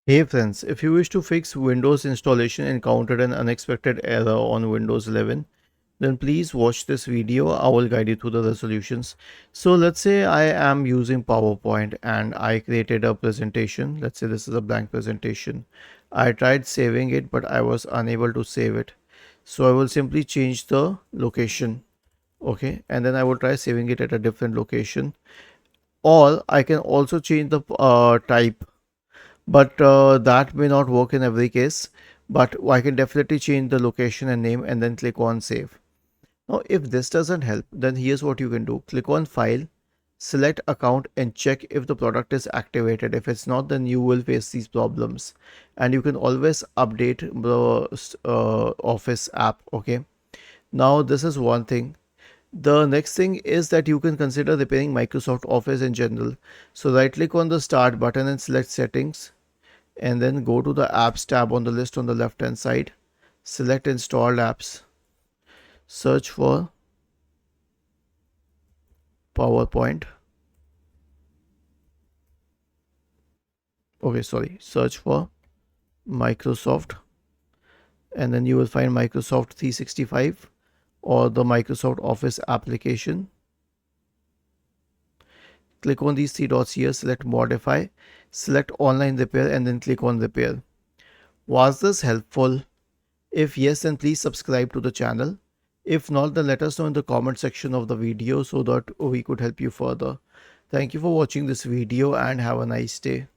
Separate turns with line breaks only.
Hey friends, if you wish to fix Windows installation encountered an unexpected error on Windows 11, then please watch this video. I will guide you through the resolutions. So let's say I am using PowerPoint and I created a presentation. Let's say this is a blank presentation. I tried saving it, but I was unable to save it. So I will simply change the location. Okay, and then I will try saving it at a different location. Or I can also change the type, but that may not work in every case. But I can definitely change the location and name and then click on save. Now if this doesn't help, then here's what you can do. Click on file, select account and check if the product is activated. If it's not, then you will face these problems, and you can always update the office app. Okay, now this is one thing. The next thing is that you can consider repairing Microsoft Office in general. So right click on the start button and select settings, and then go to the apps tab on the list on the left hand side. Select installed apps, search for PowerPoint. Okay, sorry, search for Microsoft, and then you will find Microsoft 365 or the Microsoft Office application. Click on these three dots here, select modify, select online repair, and then click on repair. Was this helpful? If yes, then please subscribe to the channel. If not, then let us know in the comment section of the video so that we could help you further. Thank you for watching this video and have a nice day.